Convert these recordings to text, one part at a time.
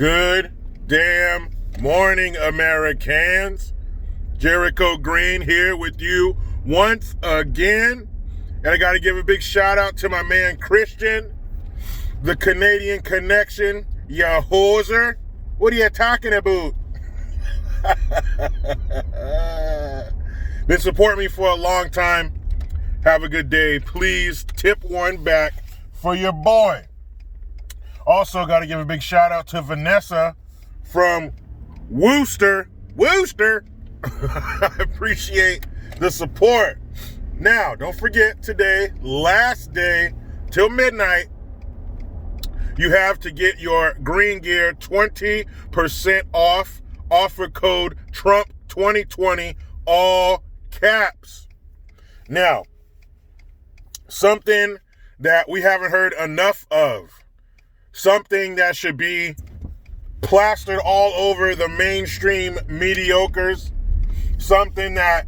Good damn morning, Americans. Jericho Green here with you once again. And I got to give a big shout out to my man Christian, the Canadian Connection, ya hoser. What are you talking about? Been supporting me for a long time. Have a good day. Please tip one back for your boy. Also, got to give a big shout out to Vanessa from Worcester. I appreciate the support. Now, don't forget today, last day till midnight, you have to get your green gear 20% off. Offer code Trump 2020, all caps. Now, something that we haven't heard enough of. Something that should be plastered all over the mainstream mediocres. Something that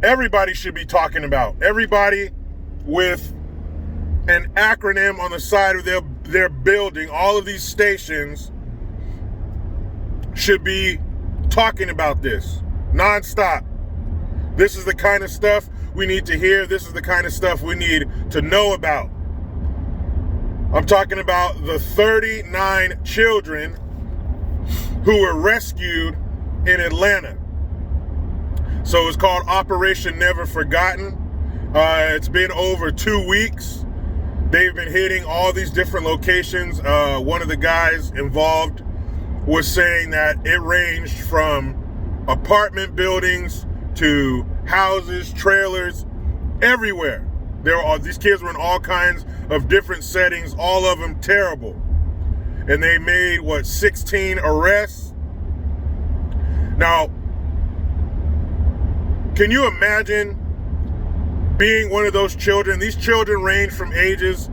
everybody should be talking about. Everybody with an acronym on the side of their building, all of these stations should be talking about this nonstop. This is the kind of stuff we need to hear. This is the kind of stuff we need to know about. I'm talking about the 39 children who were rescued in Atlanta. So it's called Operation Never Forgotten. It's been over 2 weeks. They've been hitting all these different locations. One of the guys involved was saying that it ranged from apartment buildings to houses, trailers, everywhere. These kids were in all kinds of different settings, all of them terrible. And they made, 16 arrests? Now, can you imagine being one of those children? These children range from ages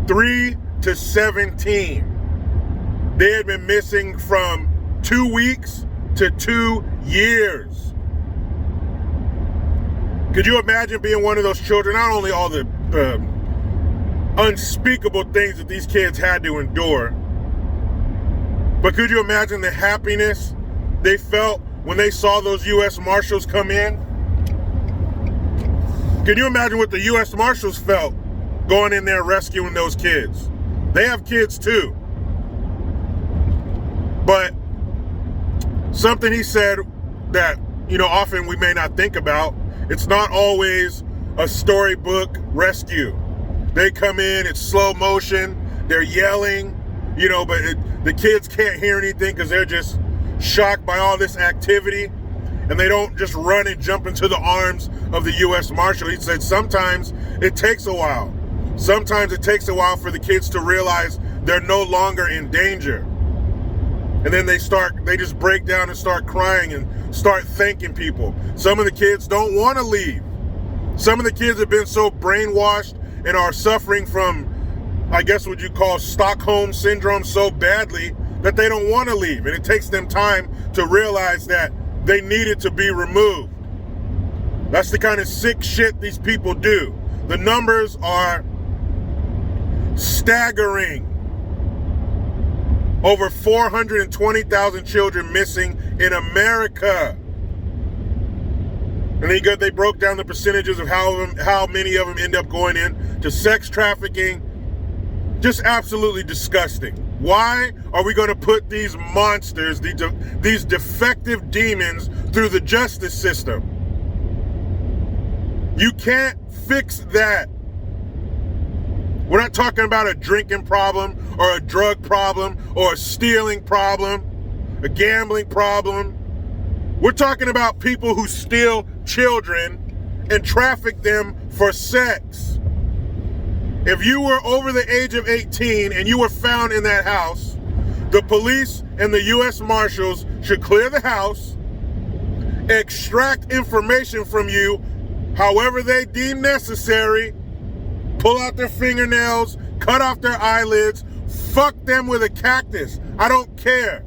3 to 17. They had been missing from 2 weeks to 2 years. Could you imagine being one of those children? Not only all the unspeakable things that these kids had to endure, but could you imagine the happiness they felt when they saw those U.S. Marshals come in? Can you imagine what the U.S. Marshals felt going in there rescuing those kids? They have kids too. But something he said that, often we may not think about, it's not always a storybook rescue. They come in, it's slow motion, they're yelling, but the kids can't hear anything because they're just shocked by all this activity. And they don't just run and jump into the arms of the U.S. Marshal. He said sometimes it takes a while. Sometimes it takes a while for the kids to realize they're no longer in danger. And then they just break down and start crying and start thanking people. Some of the kids don't want to leave. Some of the kids have been so brainwashed and are suffering from, I guess what you call Stockholm Syndrome so badly that they don't want to leave. And it takes them time to realize that they needed to be removed. That's the kind of sick shit these people do. The numbers are staggering. Over 420,000 children missing in America. And they broke down the percentages of how many of them end up going into sex trafficking. Just absolutely disgusting. Why are we going to put these monsters, these defective demons through the justice system? You can't fix that. We're not talking about a drinking problem or a drug problem or a stealing problem, a gambling problem. We're talking about people who steal children and traffic them for sex. If you were over the age of 18 and you were found in that house, the police and the U.S. Marshals should clear the house, extract information from you however they deem necessary, pull out their fingernails, cut off their eyelids, fuck them with a cactus. I don't care.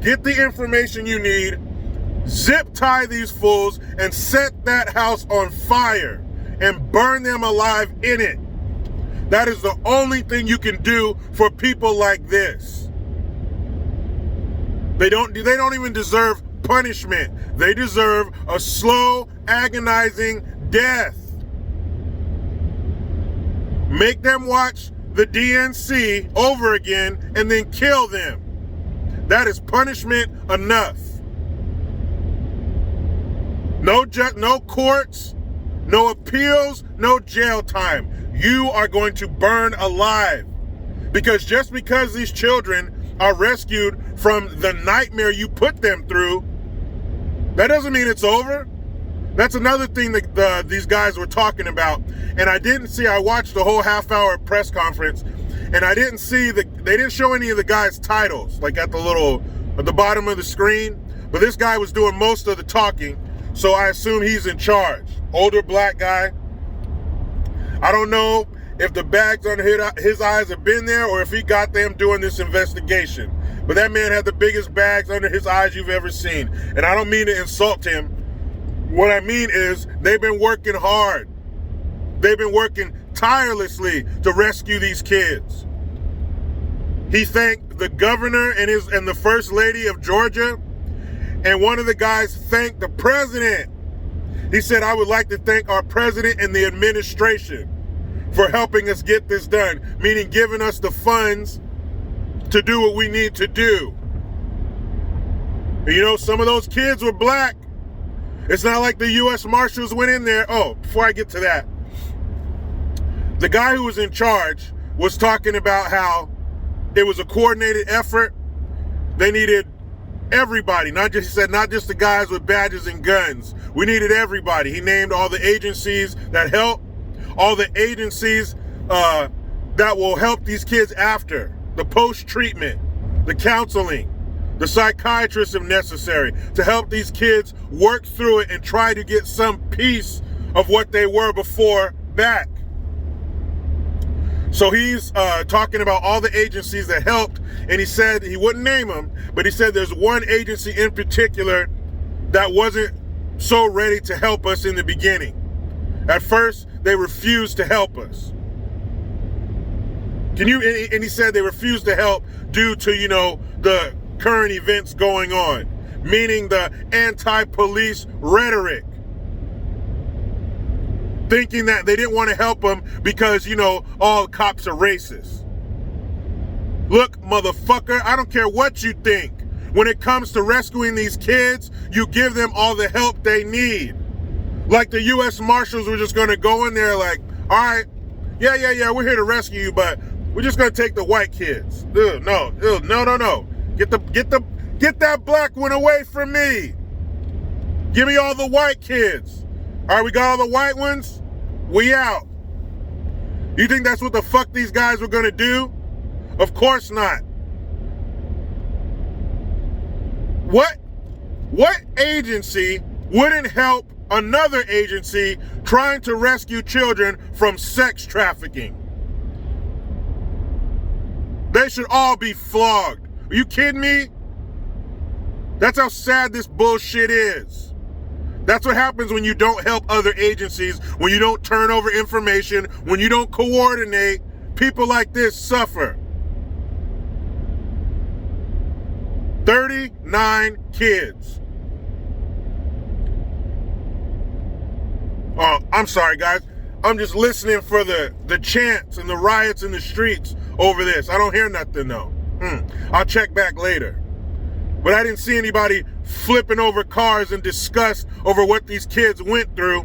Get the information you need, zip tie these fools, and set that house on fire and burn them alive in it. That is the only thing you can do for people like this. They don't even deserve punishment. They deserve a slow, agonizing death. Make them watch the DNC over again and then kill them. That is punishment enough. No courts, no appeals, no jail time. You are going to burn alive. Because just because these children are rescued from the nightmare you put them through, that doesn't mean it's over. That's another thing that these guys were talking about. And I watched the whole half-hour press conference, and I didn't see they didn't show any of the guys' titles, like at the bottom of the screen. But this guy was doing most of the talking, so I assume he's in charge. Older black guy. I don't know if the bags under his eyes have been there or if he got them doing this investigation. But that man had the biggest bags under his eyes you've ever seen. And I don't mean to insult him. What I mean is they've been working hard. They've been working tirelessly to rescue these kids. He thanked the governor and the first lady of Georgia. And one of the guys thanked the president. He said, I would like to thank our president and the administration for helping us get this done, meaning giving us the funds to do what we need to do. And you know, some of those kids were black. It's not like the U.S. Marshals went in there. Oh, before I get to that, the guy who was in charge was talking about how it was a coordinated effort. They needed everybody, not just the guys with badges and guns. We needed everybody. He named all the agencies that help, all the agencies that will help these kids after, the post-treatment, the counseling, the psychiatrists if necessary, to help these kids work through it and try to get some piece of what they were before back. So he's talking about all the agencies that helped, and he said he wouldn't name them, but he said there's one agency in particular that wasn't so ready to help us in the beginning. At first, they refused to help us. And he said they refused to help due to, the current events going on, meaning the anti-police rhetoric. Thinking that they didn't want to help them because, all cops are racist. Look, motherfucker, I don't care what you think. When it comes to rescuing these kids, you give them all the help they need. Like the U.S. Marshals were just going to go in there like, all right, yeah, we're here to rescue you, but we're just going to take the white kids. No. Get that black one away from me. Give me all the white kids. All right, we got all the white ones. We out. You think that's what the fuck these guys were going to do? Of course not. What agency wouldn't help another agency trying to rescue children from sex trafficking? They should all be flogged. Are you kidding me? That's how sad this bullshit is. That's what happens when you don't help other agencies, when you don't turn over information, when you don't coordinate. People like this suffer. 39 kids. Oh, I'm sorry, guys. I'm just listening for the chants and the riots in the streets over this. I don't hear nothing, though. I'll check back later. But I didn't see anybody flipping over cars in disgust over what these kids went through.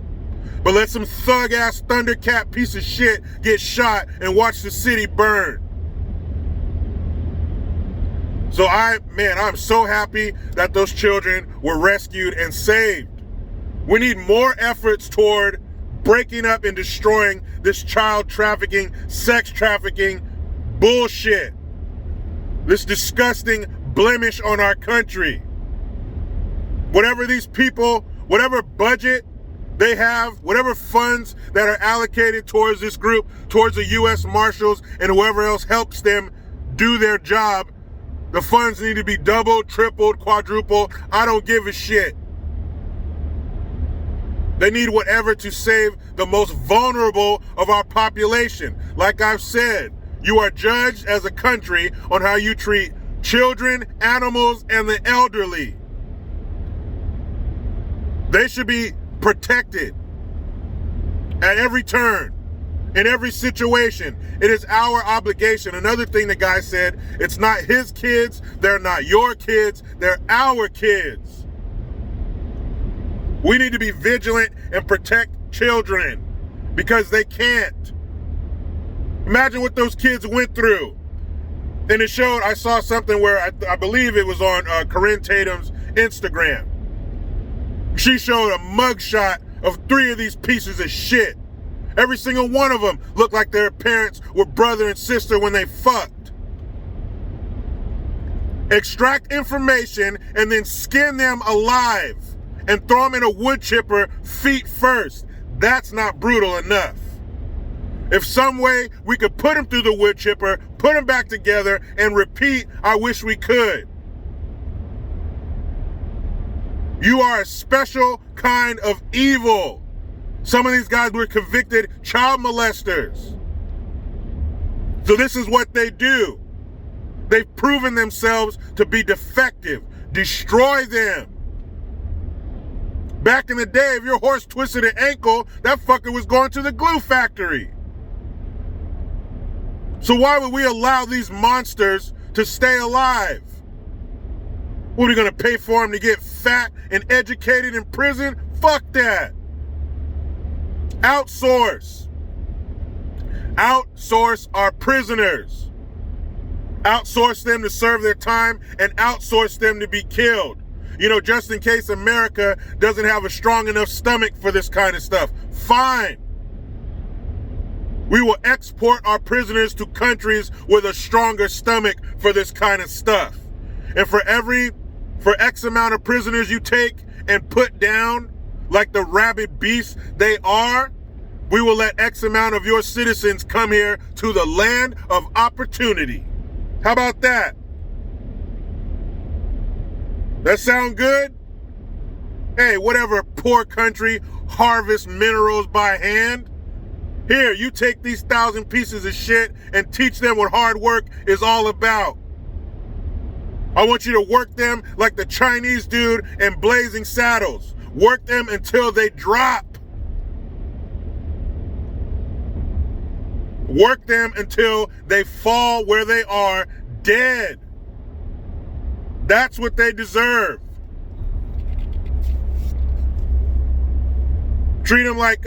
But let some thug-ass Thundercat piece of shit get shot and watch the city burn. So I'm so happy that those children were rescued and saved. We need more efforts toward breaking up and destroying this child trafficking, sex trafficking bullshit. This disgusting blemish on our country. Whatever these people, whatever budget they have, whatever funds that are allocated towards this group, towards the U.S. Marshals and whoever else helps them do their job, the funds need to be doubled, tripled, quadrupled. I don't give a shit. They need whatever to save the most vulnerable of our population. Like I've said, you are judged as a country on how you treat children, animals, and the elderly. They should be protected at every turn, in every situation. It is our obligation. Another thing the guy said, it's not his kids, they're not your kids, they're our kids. We need to be vigilant and protect children because they can't. Imagine what those kids went through. And it showed, I saw something where I believe it was on Corinne Tatum's Instagram. She showed a mugshot of 3 of these pieces of shit. Every single one of them looked like their parents were brother and sister when they fucked. Extract information and then skin them alive and throw them in a wood chipper feet first. That's not brutal enough. If some way we could put them through the wood chipper, put them back together, and repeat, I wish we could. You are a special kind of evil. Some of these guys were convicted child molesters. So this is what they do. They've proven themselves to be defective. Destroy them. Back in the day, if your horse twisted an ankle, that fucker was going to the glue factory. So why would we allow these monsters to stay alive? What, are we going to pay for them to get fat and educated in prison? Fuck that. Outsource. Outsource our prisoners. Outsource them to serve their time and outsource them to be killed. You know, just in case America doesn't have a strong enough stomach for this kind of stuff. Fine. We will export our prisoners to countries with a stronger stomach for this kind of stuff. And for X amount of prisoners you take and put down, like the rabid beasts they are, we will let X amount of your citizens come here to the land of opportunity. How about that? That sound good? Hey, whatever poor country harvests minerals by hand, here, you take these 1,000 pieces of shit and teach them what hard work is all about. I want you to work them like the Chinese dude in Blazing Saddles. Work them until they drop. Work them until they fall where they are, dead. That's what they deserve. Treat them like,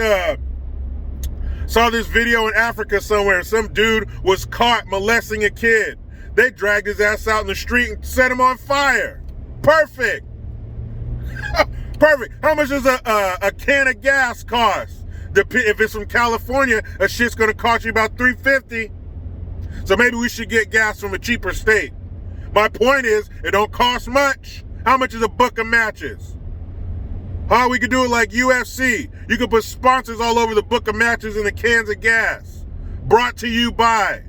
saw this video in Africa somewhere. Some dude was caught molesting a kid. They dragged his ass out in the street and set him on fire. Perfect. Perfect. How much does a can of gas cost? If it's from California, a shit's gonna cost you about $3.50. So maybe we should get gas from a cheaper state. My point is, it don't cost much. How much is a buck of matches? Huh? We could do it like UFC. You could put sponsors all over the book of matches and the cans of gas. Brought to you by.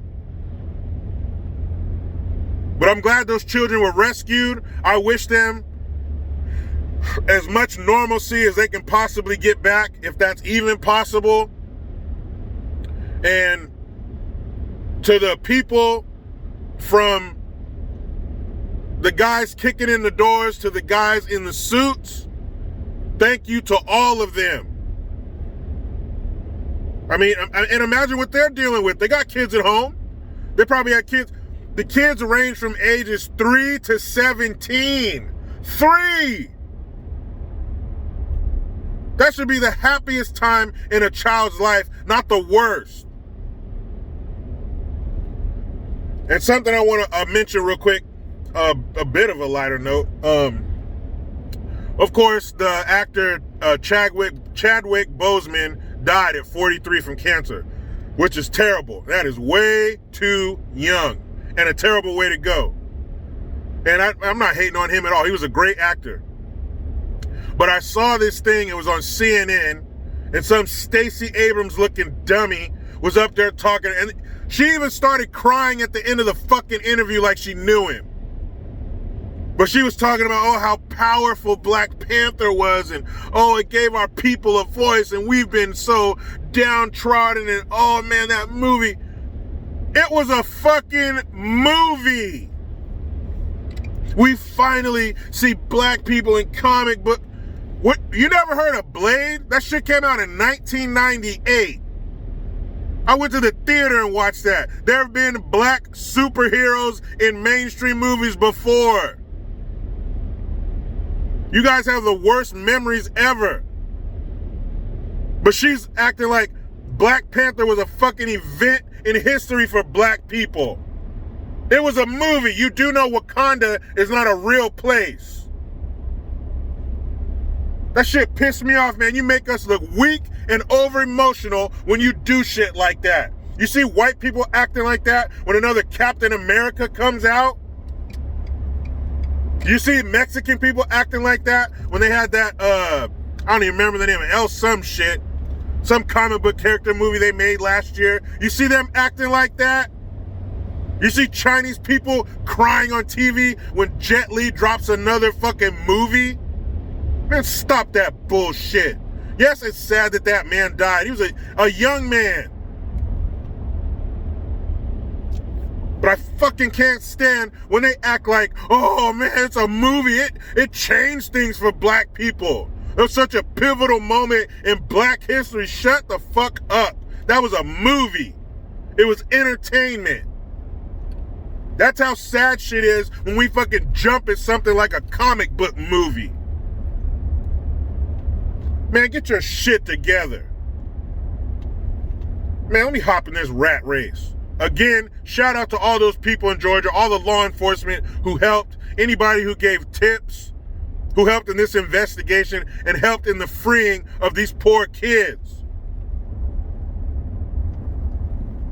But I'm glad those children were rescued. I wish them as much normalcy as they can possibly get back, if that's even possible. And to the people, from the guys kicking in the doors to the guys in the suits, thank you to all of them. I mean, and imagine what they're dealing with. They got kids at home. They probably had kids. The kids range from ages 3 to 17. 3! That should be the happiest time in a child's life, not the worst. And something I want to mention real quick, a bit of a lighter note. Of course, the actor Chadwick Boseman died at 43 from cancer, which is terrible. That is way too young and a terrible way to go. And I'm not hating on him at all. He was a great actor. But I saw this thing, it was on CNN, and some Stacey Abrams looking dummy was up there talking, and she even started crying at the end of the fucking interview like she knew him. But she was talking about, oh, how powerful Black Panther was, and oh, it gave our people a voice, and we've been so downtrodden, and oh man, that movie. It was a fucking movie. We finally see black people in comic book. What, you never heard of Blade? That shit came out in 1998. I went to the theater and watched that. There have been black superheroes in mainstream movies before. You guys have the worst memories ever. But she's acting like Black Panther was a fucking event in history for black people. It was a movie. You do know Wakanda is not a real place. That shit pissed me off, man. You make us look weak and over emotional when you do shit like that. You see white people acting like that when another Captain America comes out? You see Mexican people acting like that when they had that, I don't even remember the name of El some shit. Some comic book character movie they made last year. You see them acting like that? You see Chinese people crying on TV when Jet Li drops another fucking movie? Man, stop that bullshit. Yes, it's sad that that man died. He was a young man. But I fucking can't stand when they act like, oh man, it's a movie. It changed things for black people. It was such a pivotal moment in black history. Shut the fuck up. That was a movie. It was entertainment. That's how sad shit is when we fucking jump at something like a comic book movie. Man, get your shit together. Man, let me hop in this rat race. Again, shout out to all those people in Georgia, all the law enforcement who helped, anybody who gave tips, who helped in this investigation and helped in the freeing of these poor kids.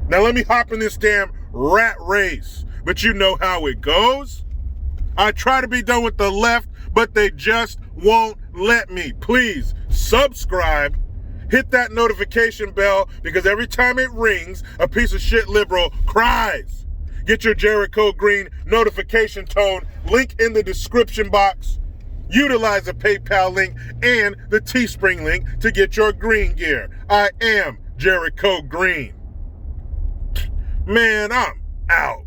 Now let me hop in this damn rat race. But you know how it goes. I try to be done with the left, but they just won't let me. Please subscribe, hit that notification bell, because every time it rings, a piece of shit liberal cries. Get your Jericho Green notification tone, link in the description box. Utilize the PayPal link and the Teespring link to get your green gear. I am Jericho Green. Man, I'm out.